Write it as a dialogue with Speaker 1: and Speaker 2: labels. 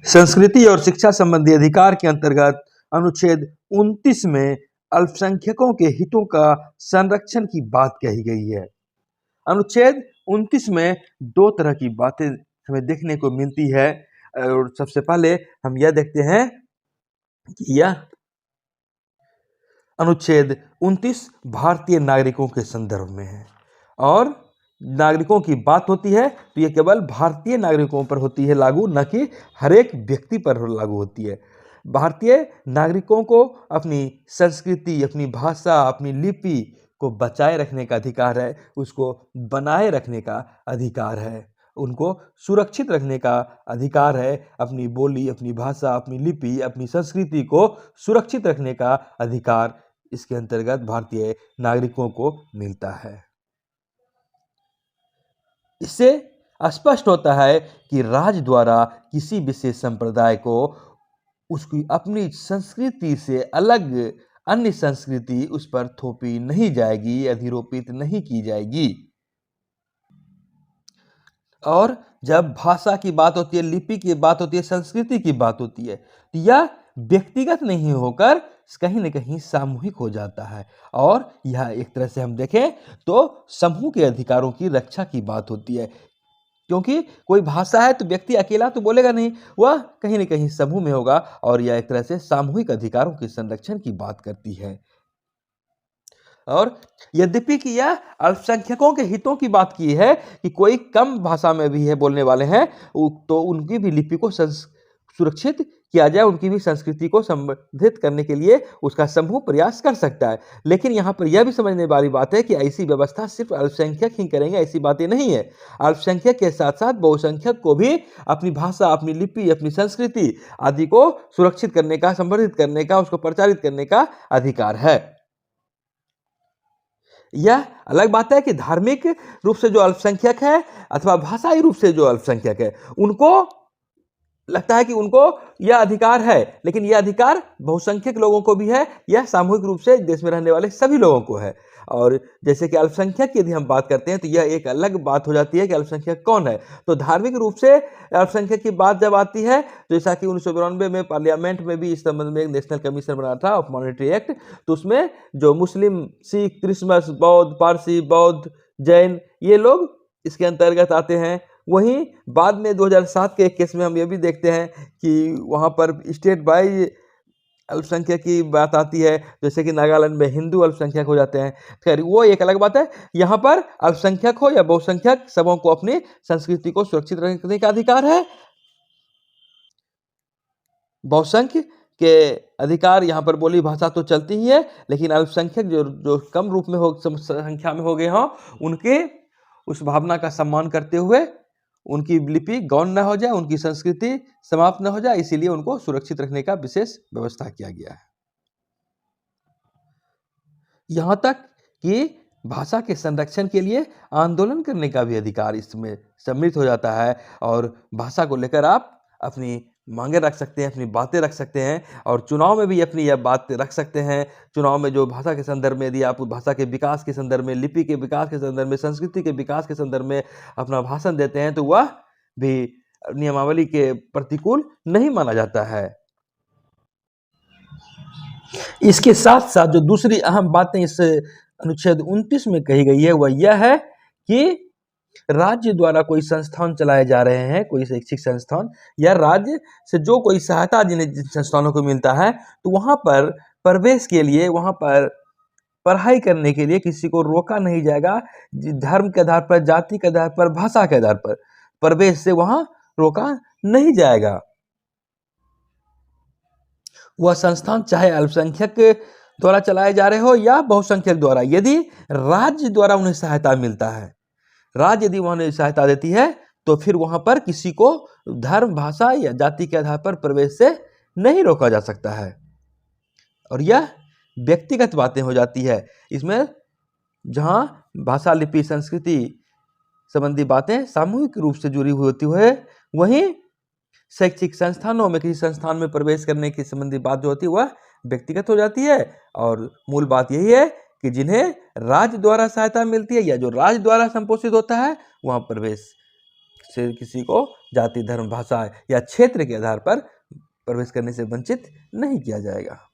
Speaker 1: संस्कृति और शिक्षा संबंधी अधिकार के अंतर्गत अनुच्छेद 29 में अल्पसंख्यकों के हितों का संरक्षण की बात कही गई है। अनुच्छेद 29 में दो तरह की बातें हमें देखने को मिलती है और सबसे पहले हम यह देखते हैं कि यह अनुच्छेद 29 भारतीय नागरिकों के संदर्भ में है और नागरिकों की बात होती है तो यह केवल भारतीय नागरिकों पर होती है लागू, न कि हर एक व्यक्ति पर लागू होती है। भारतीय नागरिकों को अपनी संस्कृति, अपनी भाषा, अपनी लिपि को बचाए रखने का अधिकार है, उसको बनाए रखने का अधिकार है, उनको सुरक्षित रखने का अधिकार है। अपनी बोली, अपनी भाषा, अपनी लिपि, अपनी संस्कृति को सुरक्षित रखने का अधिकार इसके अंतर्गत भारतीय नागरिकों को मिलता है। इससे स्पष्ट होता है कि राज्य द्वारा किसी विशेष संप्रदाय को उसकी अपनी संस्कृति से अलग अन्य संस्कृति उस पर थोपी नहीं जाएगी, अधिरोपित नहीं की जाएगी। और जब भाषा की बात होती है, लिपि की बात होती है, संस्कृति की बात होती है, तो यह व्यक्तिगत नहीं होकर कहीं न कहीं सामूहिक हो जाता है और यह एक तरह से हम देखें तो समूह के अधिकारों की रक्षा की बात होती है। क्योंकि कोई भाषा है तो व्यक्ति अकेला तो बोलेगा नहीं, वह कहीं न कहीं समूह में होगा और यह एक तरह से सामूहिक अधिकारों के संरक्षण की बात करती है। और यद्यपि कि यह अल्पसंख्यकों के हितों की बात की है कि कोई कम भाषा में भी है बोलने वाले हैं तो उनकी भी लिपि को सुरक्षित किया जाए, उनकी भी संस्कृति को संवर्धित करने के लिए उसका समूह प्रयास कर सकता है। लेकिन यहाँ पर यह भी समझने वाली बात है कि ऐसी व्यवस्था सिर्फ अल्पसंख्यक ही करेंगे, ऐसी बातें नहीं है। अल्पसंख्यक के साथ साथ बहुसंख्यक को भी अपनी भाषा, अपनी लिपि, अपनी संस्कृति आदि को सुरक्षित करने का, संवर्धित करने का, उसको प्रचारित करने का अधिकार है। यह अलग बात है कि धार्मिक रूप से जो अल्पसंख्यक है अथवा भाषाई रूप से जो अल्पसंख्यक है, उनको लगता है कि उनको यह अधिकार है, लेकिन यह अधिकार बहुसंख्यक लोगों को भी है, यह सामूहिक रूप से देश में रहने वाले सभी लोगों को है। और जैसे कि अल्पसंख्यक की यदि हम बात करते हैं तो यह एक अलग बात हो जाती है कि अल्पसंख्यक कौन है। तो धार्मिक रूप से अल्पसंख्यक की बात जब आती है, जैसा कि 1992 में पार्लियामेंट में भी इस संबंध में एक नेशनल कमीशन बना था ऑफ मॉनेटरी एक्ट, तो उसमें जो मुस्लिम, सिख, क्रिसमस, बौद्ध, पारसी, बौद्ध, जैन, ये लोग इसके अंतर्गत आते हैं। वहीं बाद में 2007 के एक केस में हम ये भी देखते हैं कि वहाँ पर स्टेट वाइज अल्पसंख्यक की बात आती है, जैसे कि नागालैंड में हिंदू अल्पसंख्यक हो जाते हैं। खैर वो एक अलग बात है। यहाँ पर अल्पसंख्यक हो या बहुसंख्यक, सबों को अपनी संस्कृति को सुरक्षित रखने का अधिकार है। बहुसंख्य के अधिकार यहाँ पर बोली भाषा तो चलती ही है, लेकिन अल्पसंख्यक जो कम रूप में हो, संख्या में हो गए हों, उनके उस भावना का सम्मान करते हुए उनकी लिपि गौण न हो जाए, उनकी संस्कृति समाप्त न हो जाए, इसीलिए उनको सुरक्षित रखने का विशेष व्यवस्था किया गया है। यहाँ तक कि भाषा के संरक्षण के लिए आंदोलन करने का भी अधिकार इसमें सम्मिलित हो जाता है और भाषा को लेकर आप अपनी मांगे रख सकते हैं, अपनी बातें रख सकते हैं और चुनाव में भी अपनी यह बात रख सकते हैं। चुनाव में जो भाषा के संदर्भ में यदि आप भाषा के विकास के संदर्भ में, लिपि के विकास के संदर्भ में, संस्कृति के विकास के संदर्भ में अपना भाषण देते हैं तो वह भी नियमावली के प्रतिकूल नहीं माना जाता है। इसके साथ साथ जो दूसरी अहम बातें इस अनुच्छेद 29 में कही गई है वह यह है कि राज्य द्वारा कोई संस्थान चलाए जा रहे हैं, कोई शैक्षिक संस्थान या राज्य से जो कोई सहायता जिन संस्थानों को मिलता है, तो वहां पर प्रवेश के लिए, वहां पर पढ़ाई करने के लिए किसी को रोका नहीं जाएगा। धर्म के आधार पर, जाति के आधार पर, भाषा के आधार पर प्रवेश से वहां रोका नहीं जाएगा। वह संस्थान चाहे अल्पसंख्यक द्वारा चलाए जा रहे हो या बहुसंख्यक द्वारा, यदि राज्य द्वारा उन्हें सहायता मिलता है, राज्य यदि वहां सहायता देती है, तो फिर वहां पर किसी को धर्म, भाषा या जाति के आधार पर प्रवेश से नहीं रोका जा सकता है। और यह व्यक्तिगत बातें हो जाती है। इसमें जहां भाषा, लिपि, संस्कृति संबंधी बातें सामूहिक रूप से जुड़ी हुई होती है, वहीं शैक्षिक संस्थानों में किसी संस्थान में प्रवेश करने की संबंधी बात जो होती है वह व्यक्तिगत हो जाती है। और मूल बात यही है कि जिन्हें राज्य द्वारा सहायता मिलती है या जो राज्य द्वारा संपोषित होता है, वहां प्रवेश से किसी को जाति, धर्म, भाषा या क्षेत्र के आधार पर प्रवेश करने से वंचित नहीं किया जाएगा।